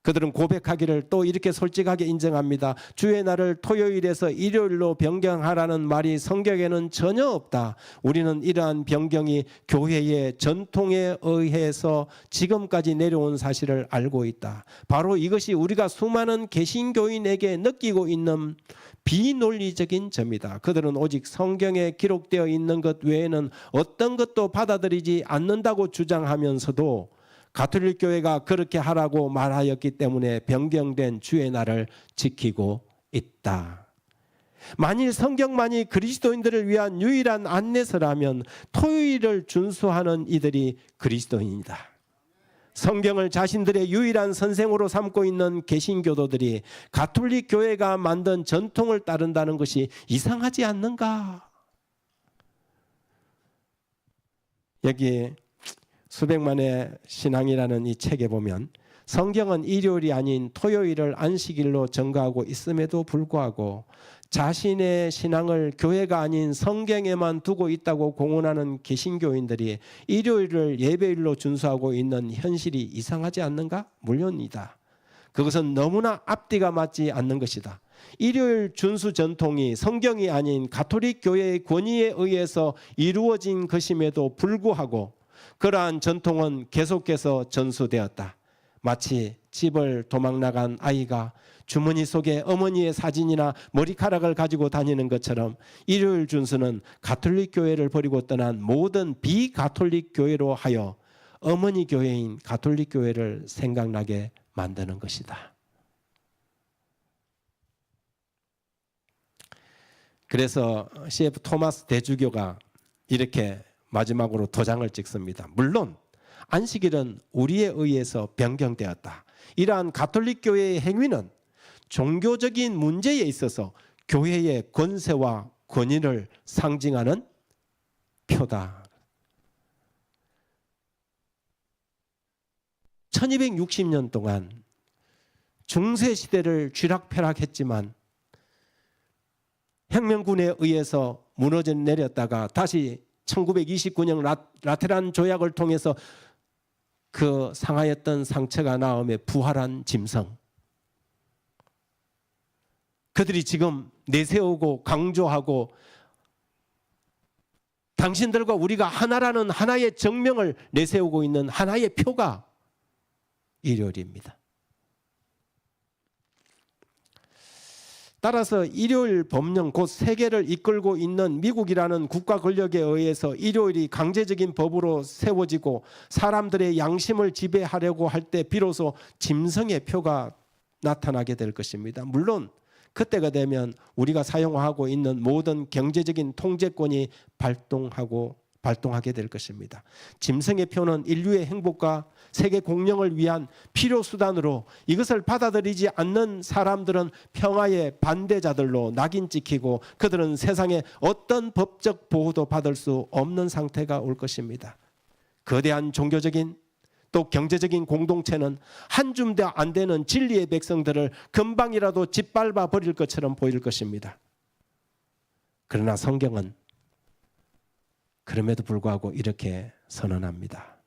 그들은 고백하기를 또 이렇게 솔직하게 인정합니다. 주의 날을 토요일에서 일요일로 변경하라는 말이 성경에는 전혀 없다. 우리는 이러한 변경이 교회의 전통에 의해서 지금까지 내려온 사실을 알고 있다. 바로 이것이 우리가 수많은 개신교인에게 느끼고 있는 비논리적인 점이다. 그들은 오직 성경에 기록되어 있는 것 외에는 어떤 것도 받아들이지 않는다고 주장하면서도 가톨릭 교회가 그렇게 하라고 말하였기 때문에 변경된 주의 날을 지키고 있다. 만일 성경만이 그리스도인들을 위한 유일한 안내서라면 토요일을 준수하는 이들이 그리스도인이다. 성경을 자신들의 유일한 선생으로 삼고 있는 개신교도들이 가톨릭 교회가 만든 전통을 따른다는 것이 이상하지 않는가? 여기 수백만의 신앙이라는 이 책에 보면 성경은 일요일이 아닌 토요일을 안식일로 정가하고 있음에도 불구하고 자신의 신앙을 교회가 아닌 성경에만 두고 있다고 공언하는 개신교인들이 일요일을 예배일로 준수하고 있는 현실이 이상하지 않는가? 물론이다. 그것은 너무나 앞뒤가 맞지 않는 것이다. 일요일 준수 전통이 성경이 아닌 가톨릭 교회의 권위에 의해서 이루어진 것임에도 불구하고 그러한 전통은 계속해서 전수되었다. 마치 집을 도망 나간 아이가 주머니 속에 어머니의 사진이나 머리카락을 가지고 다니는 것처럼 일요일 준수는 가톨릭 교회를 버리고 떠난 모든 비가톨릭 교회로 하여 어머니 교회인 가톨릭 교회를 생각나게 만드는 것이다. 그래서 CF 토마스 대주교가 이렇게 마지막으로 도장을 찍습니다. 물론 안식일은 우리에 의해서 변경되었다. 이러한 가톨릭 교회의 행위는 종교적인 문제에 있어서 교회의 권세와 권위를 상징하는 표다. 1260년 동안 중세 시대를 쥐락펴락했지만 혁명군에 의해서 무너져 내렸다가 다시 1929년 라테란 조약을 통해서 그 상하였던 상처가 나음에 부활한 짐승. 그들이 지금 내세우고 강조하고 당신들과 우리가 하나라는 하나의 정명을 내세우고 있는 하나의 표가 일요일입니다. 따라서 일요일 법령 곧 세계를 이끌고 있는 미국이라는 국가 권력에 의해서 일요일이 강제적인 법으로 세워지고 사람들의 양심을 지배하려고 할 때 비로소 짐승의 표가 나타나게 될 것입니다. 물론 그때가 되면 우리가 사용하고 있는 모든 경제적인 통제권이 발동하게 될 것입니다. 짐승의 표는 인류의 행복과 세계 공영을 위한 필요 수단으로 이것을 받아들이지 않는 사람들은 평화의 반대자들로 낙인 찍히고 그들은 세상에 어떤 법적 보호도 받을 수 없는 상태가 올 것입니다. 거대한 종교적인 또 경제적인 공동체는 한 줌도 안 되는 진리의 백성들을 금방이라도 짓밟아 버릴 것처럼 보일 것입니다. 그러나 성경은 그럼에도 불구하고 이렇게 선언합니다.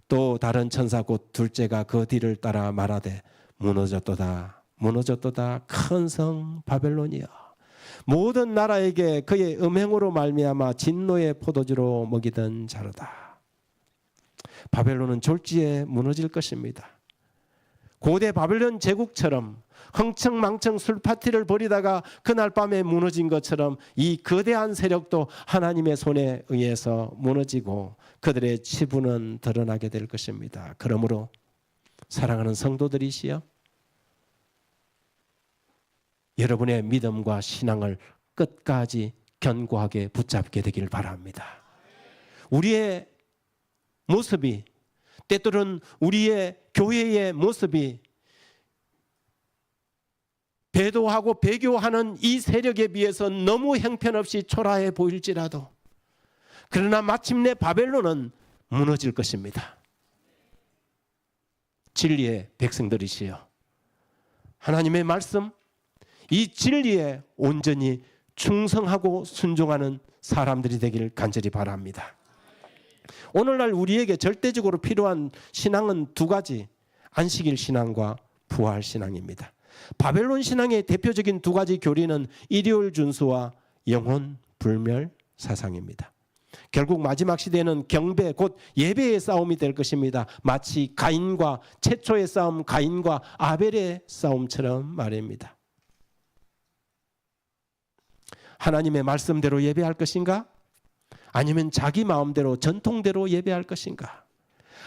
또 다른 천사 곧 둘째가 그 뒤를 따라 말하되 무너졌도다 무너졌도다 큰 성 바벨론이여 모든 나라에게 그의 음행으로 말미암아 진노의 포도주로 먹이던 자로다. 바벨론은 졸지에 무너질 것입니다. 고대 바벨론 제국처럼 흥청망청 술 파티를 벌이다가 그날 밤에 무너진 것처럼 이 거대한 세력도 하나님의 손에 의해서 무너지고 그들의 치부는 드러나게 될 것입니다. 그러므로 사랑하는 성도들이시여 여러분의 믿음과 신앙을 끝까지 견고하게 붙잡게 되길 바랍니다. 우리의 모습이 때때로는 우리의 교회의 모습이 배도하고 배교하는 이 세력에 비해서 너무 형편없이 초라해 보일지라도 그러나 마침내 바벨론은 무너질 것입니다. 진리의 백성들이시여 하나님의 말씀 이 진리에 온전히 충성하고 순종하는 사람들이 되길 간절히 바랍니다. 오늘날 우리에게 절대적으로 필요한 신앙은 두 가지, 안식일 신앙과 부활 신앙입니다. 바벨론 신앙의 대표적인 두 가지 교리는 일요일 준수와 영혼 불멸 사상입니다. 결국 마지막 시대는 경배 곧 예배의 싸움이 될 것입니다. 마치 가인과 최초의 싸움 가인과 아벨의 싸움처럼 말입니다. 하나님의 말씀대로 예배할 것인가? 아니면 자기 마음대로 전통대로 예배할 것인가?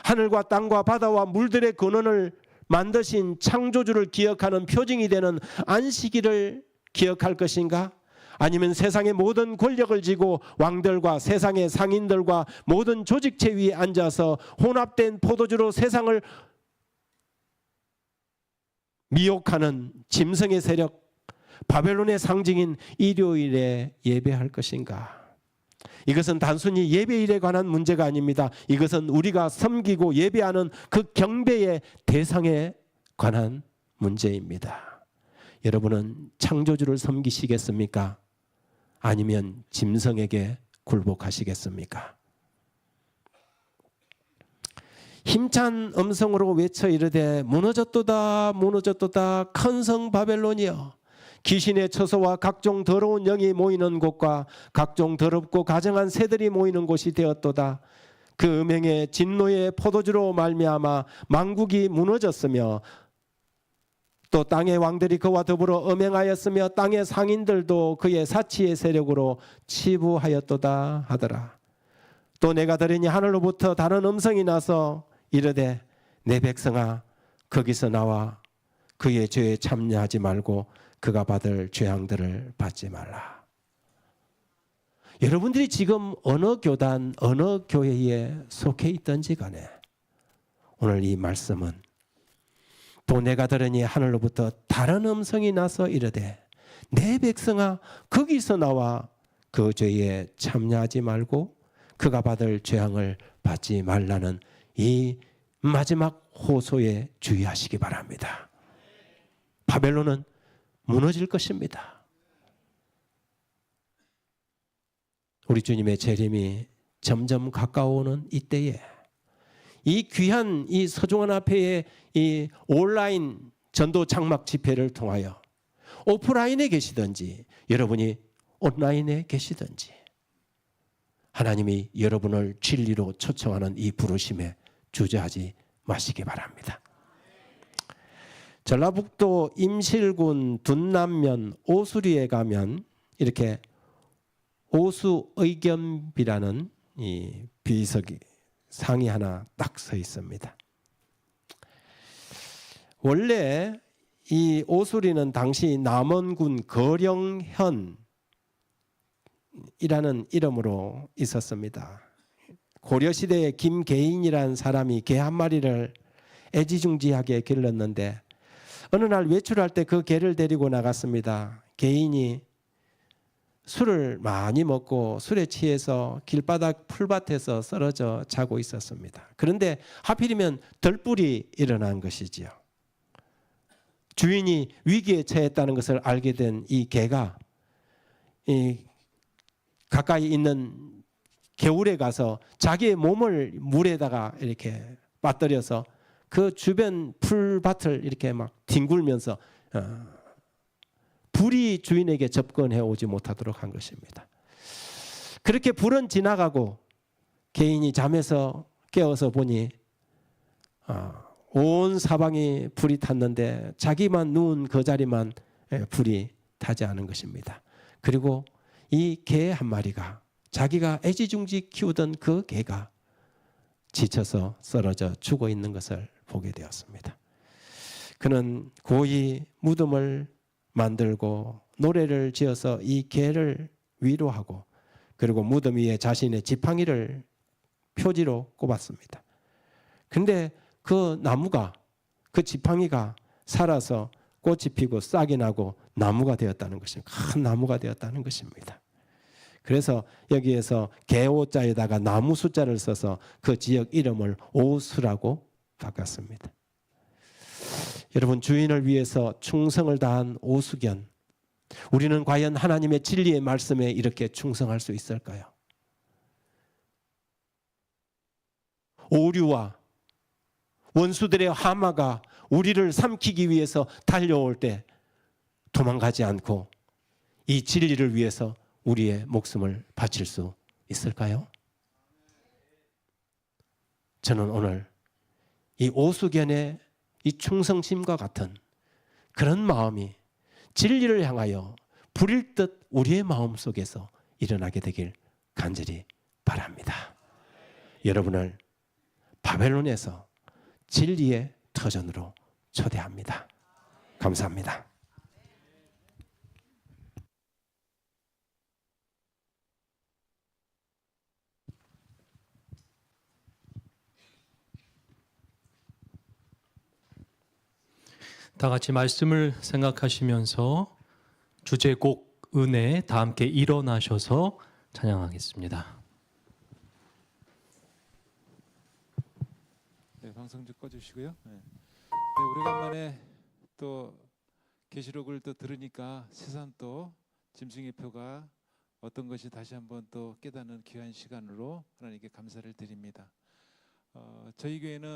하늘과 땅과 바다와 물들의 근원을 만드신 창조주를 기억하는 표징이 되는 안식일을 기억할 것인가? 아니면 세상의 모든 권력을 쥐고 왕들과 세상의 상인들과 모든 조직체 위에 앉아서 혼합된 포도주로 세상을 미혹하는 짐승의 세력 바벨론의 상징인 일요일에 예배할 것인가? 이것은 단순히 예배일에 관한 문제가 아닙니다. 이것은 우리가 섬기고 예배하는 그 경배의 대상에 관한 문제입니다. 여러분은 창조주를 섬기시겠습니까? 아니면 짐승에게 굴복하시겠습니까? 힘찬 음성으로 외쳐 이르되 무너졌도다 무너졌도다 큰 성 바벨론이여 귀신의 처소와 각종 더러운 영이 모이는 곳과 각종 더럽고 가증한 새들이 모이는 곳이 되었도다. 그 음행의 진노의 포도주로 말미암아 만국이 무너졌으며 또 땅의 왕들이 그와 더불어 음행하였으며 땅의 상인들도 그의 사치의 세력으로 치부하였도다 하더라. 또 내가 들으니 하늘로부터 다른 음성이 나서 이르되 내 백성아 거기서 나와 그의 죄에 참여하지 말고 그가 받을 죄악들을 받지 말라. 여러분들이 지금 어느 교단 어느 교회에 속해 있든지 간에 오늘 이 말씀은 또 내가 들으니 하늘로부터 다른 음성이 나서 이르되 내 백성아 거기서 나와 그 죄에 참여하지 말고 그가 받을 죄악을 받지 말라는 이 마지막 호소에 주의하시기 바랍니다. 바벨론은 무너질 것입니다. 우리 주님의 재림이 점점 가까워오는 이때에 이 귀한 이 서중원 앞에의 이 온라인 전도 장막 집회를 통하여 오프라인에 계시든지 여러분이 온라인에 계시든지 하나님이 여러분을 진리로 초청하는 이 부르심에 주저하지 마시기 바랍니다. 전라북도 임실군 둔남면 오수리에 가면 이렇게 오수의겸비라는 이 비석이 상이 하나 딱 서 있습니다. 원래 이 오수리는 당시 남원군 거령현이라는 이름으로 있었습니다. 고려시대에 김계인이라는 사람이 개 한 마리를 애지중지하게 길렀는데 어느 날 외출할 때 그 개를 데리고 나갔습니다. 개인이 술을 많이 먹고 술에 취해서 길바닥 풀밭에서 쓰러져 자고 있었습니다. 그런데 하필이면 덜불이 일어난 것이지요. 주인이 위기에 처했다는 것을 알게 된 이 개가 이 가까이 있는 개울에 가서 자기의 몸을 물에다가 이렇게 빠뜨려서 그 주변 풀밭을 이렇게 막 뒹굴면서 불이 주인에게 접근해 오지 못하도록 한 것입니다. 그렇게 불은 지나가고 개인이 잠에서 깨어서 보니 온 사방이 불이 탔는데 자기만 누운 그 자리만 불이 타지 않은 것입니다. 그리고 이 개 한 마리가 자기가 애지중지 키우던 그 개가 지쳐서 쓰러져 죽어 있는 것을 보게 되었습니다. 그는 고이 무덤을 만들고 노래를 지어서 이 개를 위로하고 그리고 무덤 위에 자신의 지팡이를 표지로 꼽았습니다. 그런데 그 나무가 그 지팡이가 살아서 꽃이 피고 싹이 나고 나무가 되었다는 것입니다. 큰 나무가 되었다는 것입니다. 그래서 여기에서 개오자에다가 나무 숫자를 써서 그 지역 이름을 오수라고 바꿨습니다. 여러분, 주인을 위해서 충성을 다한 오수견, 우리는 과연 하나님의 진리의 말씀에 이렇게 충성할 수 있을까요? 오류와 원수들의 하마가 우리를 삼키기 위해서 달려올 때 도망가지 않고 이 진리를 위해서 우리의 목숨을 바칠 수 있을까요? 저는 오늘 이 오수견의 이 충성심과 같은 그런 마음이 진리를 향하여 불일 듯 우리의 마음 속에서 일어나게 되길 간절히 바랍니다. 여러분을 바벨론에서 진리의 터전으로 초대합니다. 감사합니다. 다 같이 말씀을 생각하시면서 주제곡 은혜 다 함께 일어나셔서 찬양하겠습니다. 네, 방송 좀 꺼주시고요. 네, 오래간만에 또 계시록을 또 들으니까 새삼 또 짐승의 표가 어떤 것이 다시 한번 또 깨닫는 귀한 시간으로 하나님께 감사를 드립니다. 저희 교회는